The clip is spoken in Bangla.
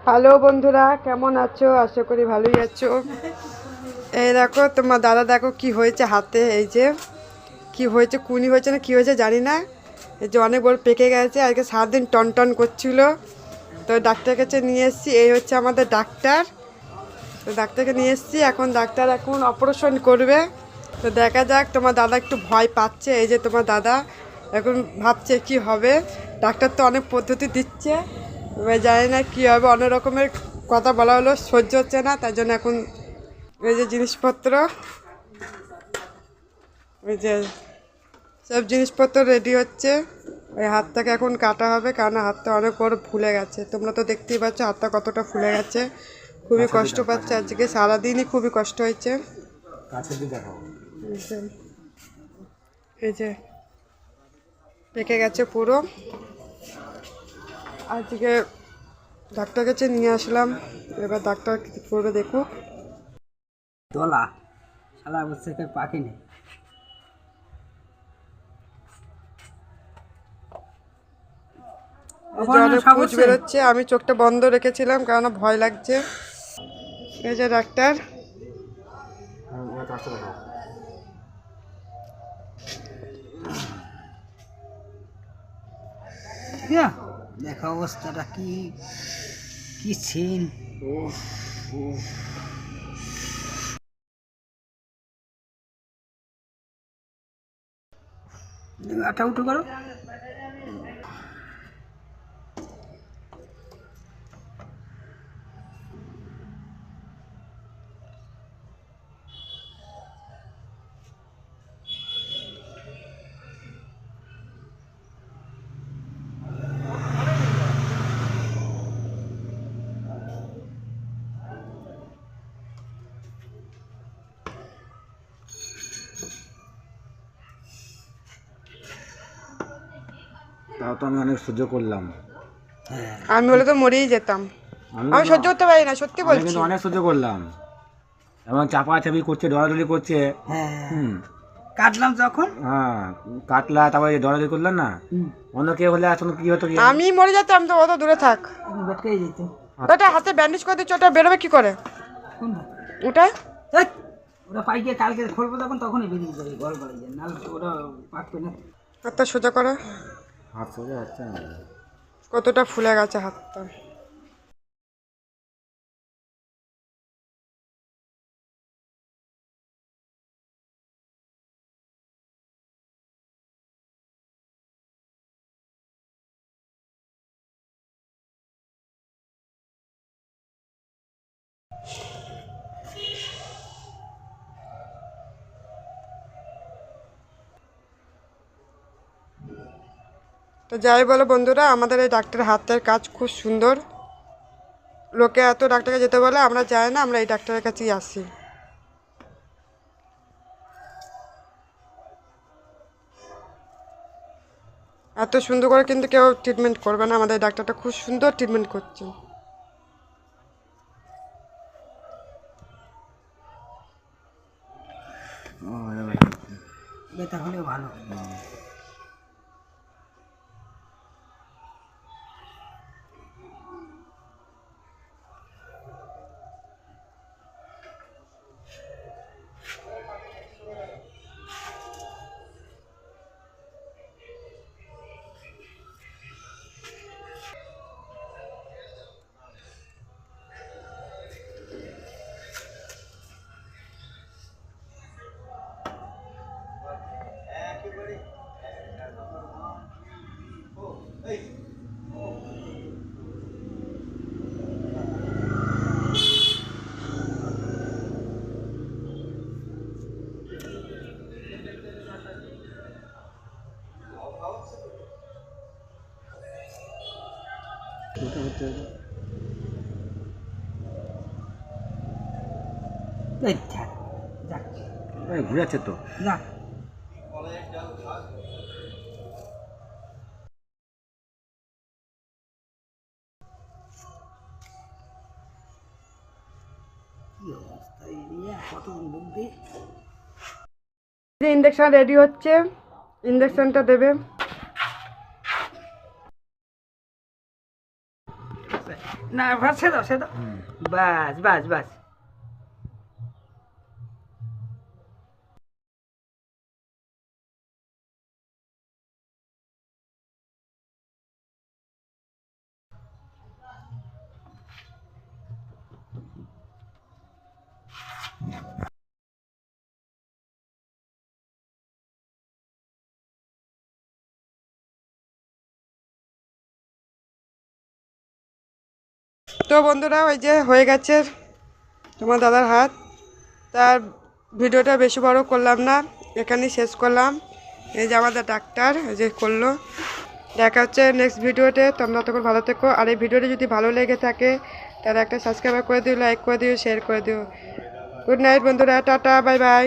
হ্যালো বন্ধুরা, কেমন আছো? আশা করি ভালোই আছো। এই দেখো তোমার দাদা, দেখো কি হয়েছে হাতে। এই যে কি হয়েছে, কুনি হয়েছে না কি হয়েছে জানি না। এই যে অনেক বড় পেকে গেছে, আজকে সারাদিন টন টন করছিল। তো ডাক্তারের কাছে নিয়ে এসেছি। এই হচ্ছে আমাদের ডাক্তার। তো ডাক্তারকে নিয়ে এসেছি, এখন ডাক্তার এখন অপারেশন করবে। তো দেখা যাক। তোমার দাদা একটু ভয় পাচ্ছে। এই যে তোমার দাদা এখন ভাবছে কি হবে। ডাক্তার তো অনেক পদ্ধতি দিচ্ছে, এবার জানি না কী হবে। অনেক রকমের কথা বলা হলো, সহ্য হচ্ছে না, তাই জন্য এখন এই যে জিনিসপত্র, ওই যে সব জিনিসপত্র রেডি হচ্ছে। ওই হাতটাকে এখন কাটা হবে, কারণ হাতটা অনেক বড় ফুলে গেছে। তোমরা তো দেখতেই পাচ্ছ হাতটা কতটা ফুলে গেছে। খুবই কষ্ট পাচ্ছে আজকে, সারাদিনই খুবই কষ্ট হয়েছে। এই যে পেকে গেছে পুরো। আজকে ডাক্তার কাছে নিয়ে আসলাম, এবার ডাক্তার কি করবে দেখুক। দোলা শালা বসে পাখি নেই। অনেক পুজ বেরোচ্ছে, আমি চোখটা বন্ধ রেখেছিলাম কারণ ভয় লাগছে। এই যে ডাক্তার, দেখা অবস্থাটা কি কি ছিন। আটা উঠু করো। তাও তো আমি অনেক সহ্য করলাম। আমি বলে তো মরেই যেতাম। আমি সহ্য করতে পারি না, সত্যি আমি বলছি। কিন্তু অনেক সহ্য করলাম, এবং চাপাচাপি করছে, দৌড়াদৌড়ি করছে। হুম, কাটলাম যখন, হ্যাঁ কাটলা, তারপরে দৌড়াদৌড়ি করলেন না। অন্য কেউ হলে এখন কি হতো, কি আমি মরে যেতাম তো, অত দূরে থাক। বেটকেই যেত। ওটা হাতে ব্যান্ডেজ করে দিচ্ছ, ওটা বেরোবে কি করে ওটা? ওটা পাইকে কালকে খুলবো তখনই বেরিয়ে যাবে, গল্প করে যায়, নাহলে ওটা পাকবে না। হাতটা সোজা করো। হাত সোজা হচ্ছে না। কতটা ফুলে গেছে হাতটা। তো যাই বলো বন্ধুরা, আমাদের এই ডাক্তারের হাতের কাজ খুব সুন্দর। লোকে এত ডাক্তারকে যেতে বলে, আমরা যাই না, আমরা এই ডাক্তারের কাছেই আসি। এত সুন্দর করে কিন্তু কেউ ট্রিটমেন্ট করবে না, আমাদের ডাক্তারটা খুব সুন্দর ট্রিটমেন্ট করছে। ব্যথা হলেও ভালো। ঘুরে আছে তো। না কি অবস্থা, কতদিন বুঝবে। ইঞ্জেকশন রেডি হচ্ছে, ইঞ্জেকশনটা দেবে। না ভাত সে দাও বাস বাস বাস। তো বন্ধুরা ওই যে হয়ে গেছে তোমার দাদার হাত। তার ভিডিওটা বেশি বড় করলাম না, এখানেই শেষ করলাম। এই যে আমাদের ডাক্তার এই যে করলো। দেখা হচ্ছে নেক্সট ভিডিওতে, তোমরা তখন ভালো থেকো। আর এই ভিডিওটা যদি ভালো লেগে থাকে তাহলে একটা সাবস্ক্রাইব করে দিও, লাইক করে দিও, শেয়ার করে দিও। গুড নাইট বন্ধুরা, টাটা, বাই বাই।